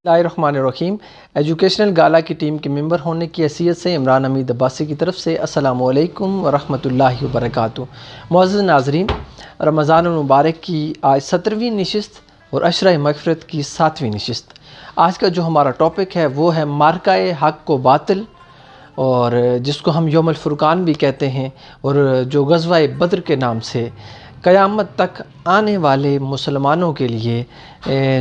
الرحمن الرحیم۔ ایجوکیشنل گالا کی ٹیم کے ممبر ہونے کی حیثیت سے عمران حمید عباسی کی طرف سے السلام علیکم ورحمۃ اللہ وبرکاتہ۔ معزز ناظرین، رمضان المبارک کی آج 17ویں نشست اور عشرہ مغفرت کی 7ویں نشست۔ آج کا جو ہمارا ٹاپک ہے وہ ہے مارکہ حق و باطل، اور جس کو ہم یوم الفرقان بھی کہتے ہیں، اور جو غزوہ بدر کے نام سے قیامت تک آنے والے مسلمانوں کے لیے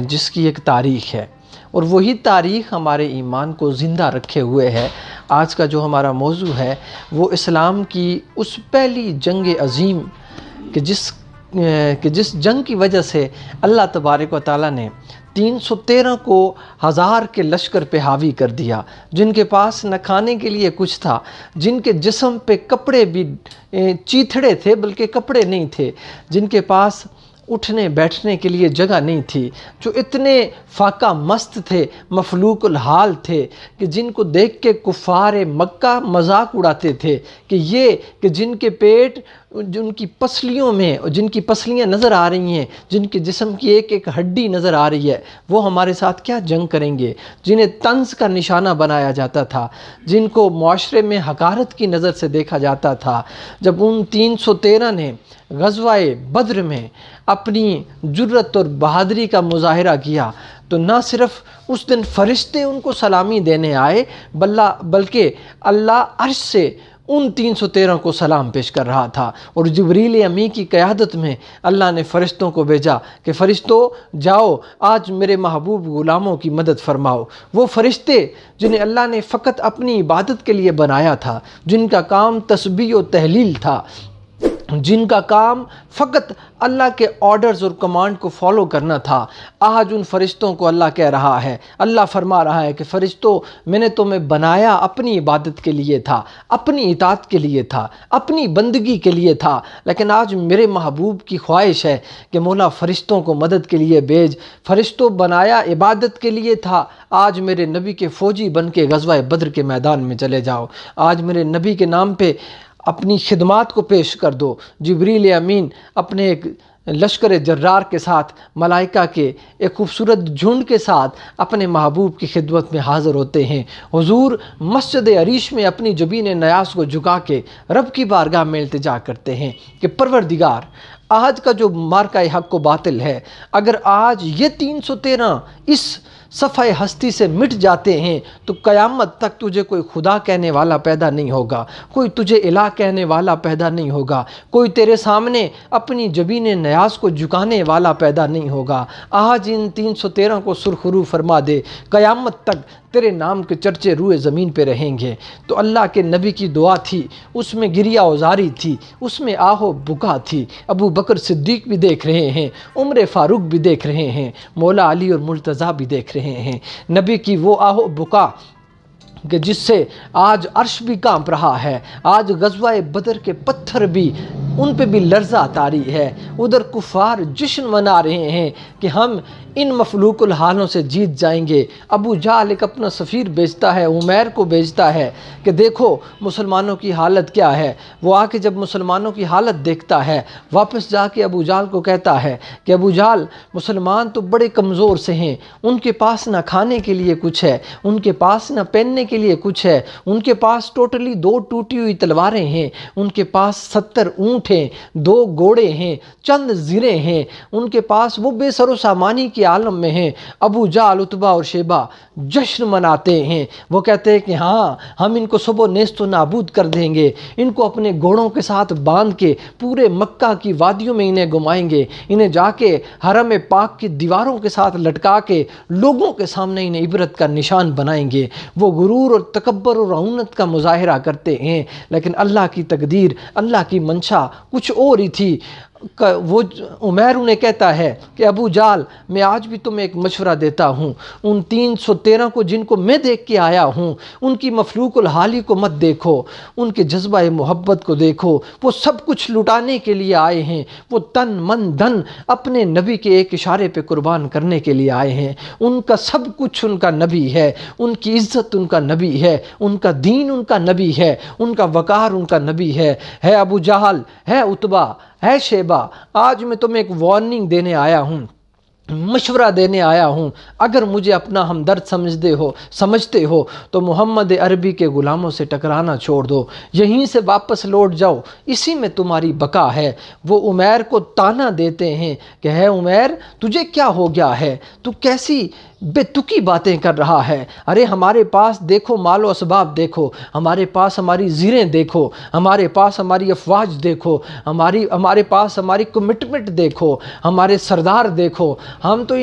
جس کی ایک تاریخ ہے، اور وہی تاریخ ہمارے ایمان کو زندہ رکھے ہوئے ہے۔ آج کا جو ہمارا موضوع ہے وہ اسلام کی اس پہلی جنگ عظیم کہ جس جنگ کی وجہ سے اللہ تبارک و تعالیٰ نے 313 کو 1000 کے لشکر پہ حاوی کر دیا، جن کے پاس نہ کھانے کے لیے کچھ تھا، جن کے جسم پہ کپڑے بھی چیتھڑے تھے بلکہ کپڑے نہیں تھے، جن کے پاس اٹھنے بیٹھنے کے لیے جگہ نہیں تھی، جو اتنے فاقہ مست تھے، مفلوق الحال تھے، کہ جن کو دیکھ کے کفار مکہ مذاق اڑاتے تھے کہ جن کے پیٹ، جن کی پسلیوں میں، جن کی پسلیاں نظر آ رہی ہیں، جن کے جسم کی ایک ایک ہڈی نظر آ رہی ہے، وہ ہمارے ساتھ کیا جنگ کریں گے؟ جنہیں طنز کا نشانہ بنایا جاتا تھا، جن کو معاشرے میں حقارت کی نظر سے دیکھا جاتا تھا، جب ان 313 نے غزوہ بدر میں اپنی جرت اور بہادری کا مظاہرہ کیا، تو نہ صرف اس دن فرشتے ان کو سلامی دینے آئے، بلکہ اللہ عرش سے ان 313 کو سلام پیش کر رہا تھا، اور جبریل امی کی قیادت میں اللہ نے فرشتوں کو بھیجا کہ فرشتوں جاؤ، آج میرے محبوب غلاموں کی مدد فرماؤ۔ وہ فرشتے جنہیں اللہ نے فقط اپنی عبادت کے لیے بنایا تھا، جن کا کام تسبیح و تحلیل تھا، جن کا کام فقط اللہ کے آرڈرز اور کمانڈ کو فالو کرنا تھا، آج ان فرشتوں کو اللہ کہہ رہا ہے، اللہ فرما رہا ہے کہ فرشتوں، میں نے تمہیں بنایا اپنی عبادت کے لیے تھا، اپنی اطاعت کے لیے تھا، اپنی بندگی کے لیے تھا، لیکن آج میرے محبوب کی خواہش ہے کہ مولا فرشتوں کو مدد کے لیے بھیج۔ فرشتوں بنایا عبادت کے لیے تھا، آج میرے نبی کے فوجی بن کے غزوہ بدر کے میدان میں چلے جاؤ، آج میرے نبی کے نام پہ اپنی خدمات کو پیش کر دو۔ جبریل امین اپنے ایک لشکر جرار کے ساتھ، ملائکہ کے ایک خوبصورت جھنڈ کے ساتھ اپنے محبوب کی خدمت میں حاضر ہوتے ہیں۔ حضور مسجد عریش میں اپنی جبین نیاز کو جھکا کے رب کی بارگاہ میں التجا کرتے ہیں کہ پروردگار، آج کا جو مارکہ حق و باطل ہے، اگر آج یہ 313 اس صفحہ ہستی سے مٹ جاتے ہیں تو قیامت تک تجھے کوئی خدا کہنے والا پیدا نہیں ہوگا، کوئی تجھے الہ کہنے والا پیدا نہیں ہوگا، کوئی تیرے سامنے اپنی جبین نیاز کو جھکانے والا پیدا نہیں ہوگا۔ آج ان 313 کو سرخرو فرما دے، قیامت تک تیرے نام کے چرچے روئے زمین پہ رہیں گے۔ تو اللہ کے نبی کی دعا تھی، اس میں گریہ اوزاری تھی، اس میں آہ و بکا تھی۔ ابو بکر صدیق بھی دیکھ رہے ہیں، عمر فاروق بھی دیکھ رہے ہیں، مولا علی اور مرتضیٰ بھی دیکھ رہے ہیں۔ نبی کی وہ آہ و بکا کہ جس سے آج عرش بھی کانپ رہا ہے، آج غزوہ بدر کے پتھر بھی، ان پہ بھی لرزہ طاری ہے۔ ادھر کفار جشن منا رہے ہیں کہ ہم ان مفلوق الحالوں سے جیت جائیں گے۔ ابو جہل ایک اپنا سفیر بھیجتا ہے، عمیر کو بھیجتا ہے کہ دیکھو مسلمانوں کی حالت کیا ہے۔ وہ آ کے جب مسلمانوں کی حالت دیکھتا ہے، واپس جا کے ابو جہل کو کہتا ہے کہ ابو جہل، مسلمان تو بڑے کمزور سے ہیں، ان کے پاس نہ کھانے کے لیے کچھ ہے، ان کے پاس نہ پہننے کے لیے کچھ ہے، ان کے پاس ٹوٹلی 2 ٹوٹی ہوئی تلواریں ہیں، ان کے پاس 70 اونٹ ہیں، 2 گھوڑے ہیں، چند زریں ہیں، ان کے پاس وہ بے سر و سامانی کی عالم میں ہیں۔ ابو جہل، عتبہ اور شیبہ جشن مناتے ہیں، وہ کہتے ہیں کہ ہاں، ہم ان کو صبح نیست و نابود کر دیں گے، ان کو اپنے گھوڑوں کے ساتھ باندھ کے پورے مکہ کی وادیوں میں انہیں گھمائیں گے، انہیں جا کے حرم پاک کی دیواروں کے ساتھ لٹکا کے لوگوں کے سامنے انہیں عبرت کا نشان بنائیں گے۔ وہ غرور اور تکبر اور رعونت کا مظاہرہ کرتے ہیں، لیکن اللہ کی تقدیر، اللہ کی منشا کچھ اور ہی تھی۔ وہ عمیر انہیں کہتا ہے کہ ابو جہل، میں آج بھی تمہیں ایک مشورہ دیتا ہوں، ان 313 کو جن کو میں دیکھ کے آیا ہوں، ان کی مفلوق الحالی کو مت دیکھو، ان کے جذبہ محبت کو دیکھو۔ وہ سب کچھ لٹانے کے لیے آئے ہیں، وہ تن من دھن اپنے نبی کے ایک اشارے پہ قربان کرنے کے لیے آئے ہیں۔ ان کا سب کچھ ان کا نبی ہے، ان کی عزت ان کا نبی ہے، ان کا دین ان کا نبی ہے، ان کا وقار ان کا نبی ہے۔ ابو جہل، ہے عتبہ، ہے شیبہ، آج میں تمہیں ایک وارننگ دینے آیا ہوں مشورہ دینے آیا ہوں، اگر مجھے اپنا ہمدرد سمجھتے ہو تو محمد عربی کے غلاموں سے ٹکرانا چھوڑ دو، یہیں سے واپس لوٹ جاؤ، اسی میں تمہاری بقا ہے۔ وہ عمیر کو طعنہ دیتے ہیں کہ ہے عمیر، تجھے کیا ہو گیا ہے؟ تو کیسی بے تکی باتیں کر رہا ہے؟ ارے ہمارے پاس دیکھو، مال و اسباب دیکھو، ہمارے پاس ہماری زیریں دیکھو، ہمارے پاس ہماری افواج دیکھو، ہمارے پاس ہماری کمٹمنٹ دیکھو، ہمارے سردار دیکھو۔ ہم تو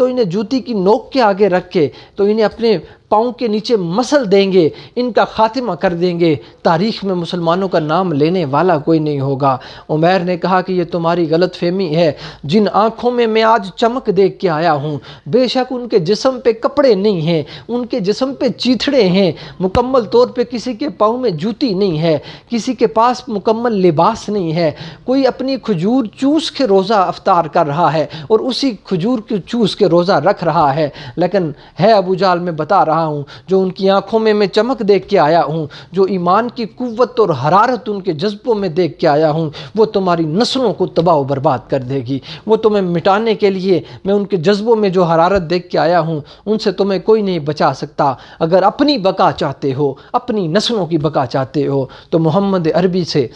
انہیں جوتی کی نوک کے آگے رکھ کے تو انہیں اپنے پاؤں کے نیچے مسل دیں گے، ان کا خاتمہ کر دیں گے، تاریخ میں مسلمانوں کا نام لینے والا کوئی نہیں ہوگا۔ عمیر نے کہا کہ یہ تمہاری غلط فہمی ہے، جن آنکھوں میں آج چمک دیکھ کے آیا ہوں، بے شک ان کے جسم پہ کپڑے نہیں ہیں، ان کے جسم پہ چیتھڑے ہیں، مکمل طور پہ کسی کے پاؤں میں جوتی نہیں ہے، کسی کے پاس مکمل لباس نہیں ہے، کوئی اپنی کھجور چوس کے روزہ افطار کر رہا ہے اور اسی کھجور کے چوس کے روزہ رکھ رہا ہے، لیکن ہے ابو جہل میں بتا رہا ہوں، جو ان کی آنکھوں میں چمک دیکھ کے آیا ہوں، جو ایمان کی قوت اور حرارت ان کے جذبوں میں دیکھ کے آیا ہوں، وہ تمہاری نسلوں کو تباہ و برباد کر دے گی۔ وہ تمہیں مٹانے کے لیے میں ان کے جذبوں میں جو حرارت دیکھ کے آیا ہوں، ان سے تمہیں کوئی نہیں بچا سکتا۔ اگر اپنی بقا چاہتے ہو، اپنی نسلوں کی بقا چاہتے ہو تو محمد عربی سے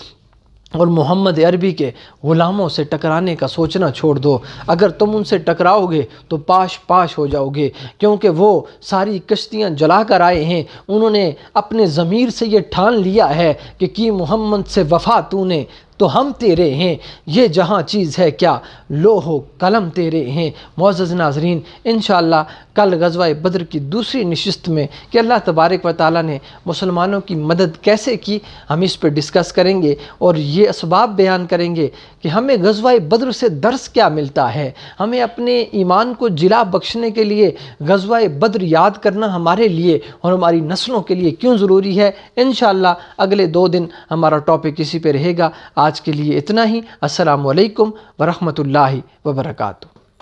اور محمد عربی کے غلاموں سے ٹکرانے کا سوچنا چھوڑ دو۔ اگر تم ان سے ٹکراؤ گے تو پاش ہو جاؤ گے، کیونکہ وہ ساری کشتیاں جلا کر آئے ہیں۔ انہوں نے اپنے ضمیر سے یہ ٹھان لیا ہے کہ کی محمد سے وفا تو نے تو ہم تیرے ہیں، یہ جہاں چیز ہے کیا لوح و قلم تیرے ہیں۔ معزز ناظرین، انشاءاللہ کل غزوہ بدر کی دوسری نشست میں کہ اللہ تبارک و تعالیٰ نے مسلمانوں کی مدد کیسے کی، ہم اس پہ ڈسکس کریں گے اور یہ اسباب بیان کریں گے کہ ہمیں غزوہ بدر سے درس کیا ملتا ہے، ہمیں اپنے ایمان کو جلا بخشنے کے لیے غزوہ بدر یاد کرنا ہمارے لیے اور ہماری نسلوں کے لیے کیوں ضروری ہے۔ انشاءاللہ اگلے 2 دن ہمارا ٹاپک اسی پہ رہے گا۔ آج کے لیے اتنا ہی۔ السلام علیکم ورحمۃ اللہ وبرکاتہ۔